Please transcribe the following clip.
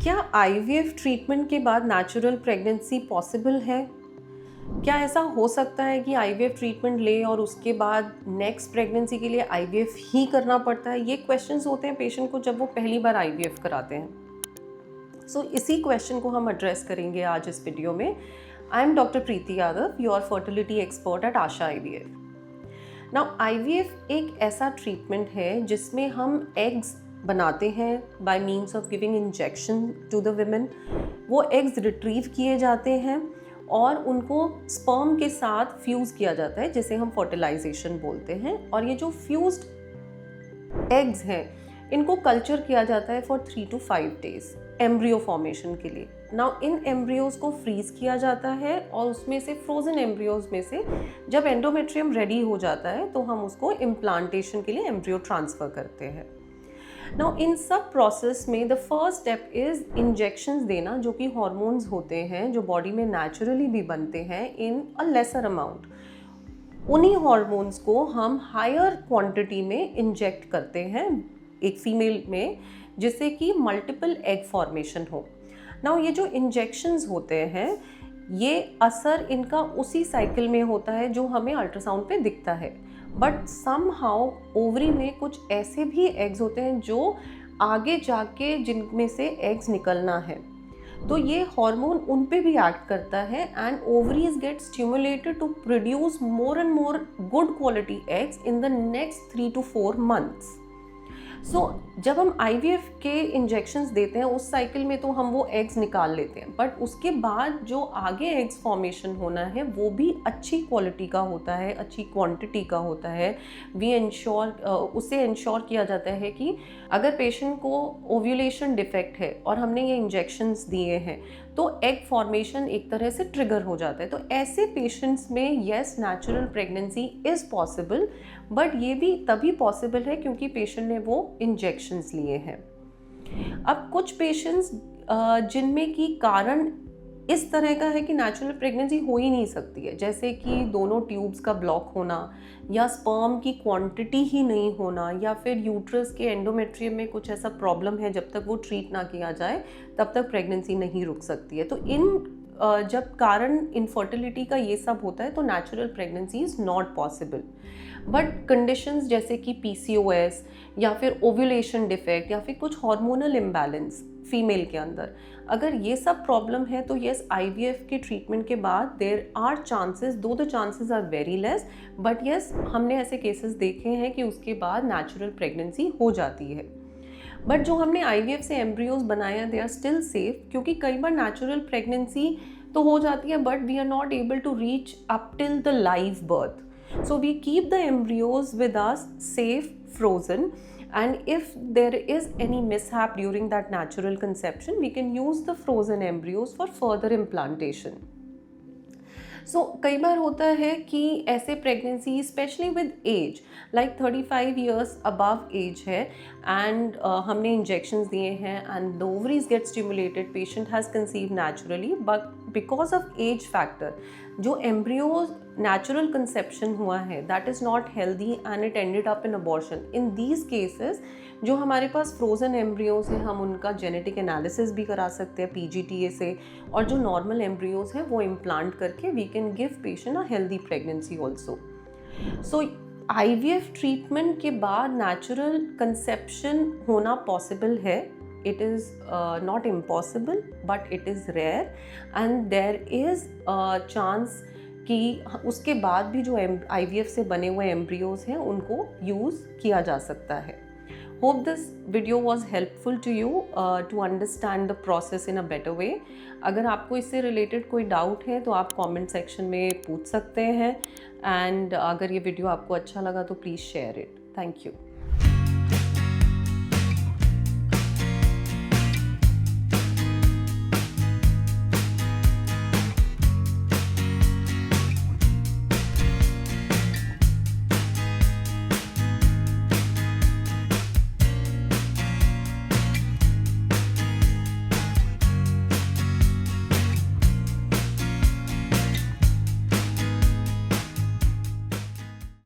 क्या IVF treatment के बाद नेचुरल प्रेगनेंसी पॉसिबल है? क्या ऐसा हो सकता है कि आईवीएफ ट्रीटमेंट ले और उसके बाद नेक्स्ट प्रेगनेंसी के लिए आईवीएफ ही करना पड़ता है? ये क्वेश्चंस होते हैं पेशेंट को जब वो पहली बार आईवीएफ कराते हैं। सो इसी क्वेश्चन को हम एड्रेस करेंगे आज इस वीडियो में। I am doctor Preeti Yadav, your fertility expert at Asha IVF. Now IVF एक ऐसा ट्रीटमेंट है जिसमें हम एग्स बनाते हैं by means of giving injection to the women. वो एग्स रिट्रीव किए जाते हैं और उनको स्पर्म के साथ फ्यूज़ किया जाता है, जिसे हम फर्टिलाइजेशन बोलते हैं। और ये जो फ्यूज्ड एग्स हैं इनको कल्चर किया जाता है for 3 to 5 days embryo formation के लिए। नाउ इन एम्ब्रियोज को फ्रीज किया जाता है और उसमें से फ्रोजन एम्ब्रियोज में से जब एंडोमेट्रियम रेडी हो जाता है तो हम उसको इम्प्लांटेशन के लिए एम्ब्रियो ट्रांसफ़र करते हैं। नाउ इन सब प्रोसेस में the first step is injections देना, जो कि हॉर्मोन्स होते हैं जो बॉडी में नेचुरली भी बनते हैं इन अ लेसर अमाउंट। उन्हीं हॉर्मोन्स को हम हायर क्वांटिटी में इंजेक्ट करते हैं एक फीमेल में, जिससे कि मल्टीपल एग फॉर्मेशन हो। नाउ ये जो इंजेक्शंस होते हैं ये असर इनका उसी साइकिल में होता है जो हमें अल्ट्रासाउंड पे दिखता है, बट समहाउ ओवरी में कुछ ऐसे भी एग्स होते हैं जो आगे जाके जिनमें से एग्स निकलना है, तो ये हार्मोन उन पे भी एक्ट करता है and ovaries get stimulated to produce more and more good quality eggs in the next 3 to 4 months। So जब हम आईवीएफ के इंजेक्शंस देते हैं उस साइकिल में तो हम वो एग्स निकाल लेते हैं, बट उसके बाद जो आगे एग्स फॉर्मेशन होना है वो भी अच्छी क्वालिटी का होता है, अच्छी क्वांटिटी का होता है। उससे इंश्योर किया जाता है कि अगर पेशेंट को ओव्यूलेशन डिफेक्ट है और हमने ये इंजेक्शंस दिए हैं तो एग फॉर्मेशन एक तरह से ट्रिगर हो जाता है। तो ऐसे पेशेंट्स में yes natural pregnancy is possible, but ये भी तभी पॉसिबल है क्योंकि पेशेंट ने वो इंजेक्शंस लिए हैं। अब कुछ पेशेंट्स जिनमें कि कारण इस तरह का है कि नेचुरल प्रेगनेंसी हो ही नहीं सकती है, जैसे कि दोनों ट्यूब्स का ब्लॉक होना या स्पर्म की क्वांटिटी ही नहीं होना या फिर यूट्रस के एंडोमेट्रियम में कुछ ऐसा प्रॉब्लम है, जब तक वो ट्रीट ना किया जाए तब तक प्रेगनेंसी नहीं रुक सकती है। तो जब कारण इनफर्टिलिटी का ये सब होता है तो natural pregnancy is not possible. But conditions जैसे कि पीसीओएस या फिर ओव्यूलेशन डिफेक्ट या फिर कुछ हार्मोनल इम्बैलेंस फीमेल के अंदर, अगर ये सब प्रॉब्लम है तो येस आईवीएफ के ट्रीटमेंट के बाद there are chances, though the chances are very less, but yes हमने ऐसे केसेस देखे हैं कि उसके बाद नेचुरल प्रेगनेंसी हो जाती है। बट जो हमने आईवीएफ से एम्ब्रियोज बनाया दे आर स्टिल सेफ, क्योंकि कई बार नेचुरल प्रेगनेंसी तो हो जाती है but we are not able to reach up till the live birth. So we keep the embryos with us safe, frozen, and if there is any mishap during that natural conception, we can use the frozen embryos for further implantation. So कई बार होता है कि ऐसे pregnancy specially with age like 35 years above age है and हमने injections दिए हैं and the ovaries get stimulated, patient has conceive naturally, but because of age factor जो एम्ब्रियो नेचुरल कंसेप्शन हुआ है that is not healthy and it ended up in abortion. In these cases जो हमारे पास frozen embryos हैं हम उनका genetic analysis भी करा सकते हैं पीजीटीए से, और जो नॉर्मल एम्ब्रियोज हैं वो इम्प्लांट करके we can give patient a healthy pregnancy also. So IVF treatment के बाद नेचुरल कंसेप्शन होना पॉसिबल है। It is not impossible but it is rare and there is chance कि उसके बाद भी जो आईवीएफ से बने हुए एम्ब्रियोज हैं उनको यूज़ किया जा सकता है। Hope this video was helpful to you to understand the process in a better way. अगर आपको इससे रिलेटेड कोई डाउट है तो आप कमेंट सेक्शन में पूछ सकते हैं, एंड अगर ये वीडियो आपको अच्छा लगा तो please share it. Thank you.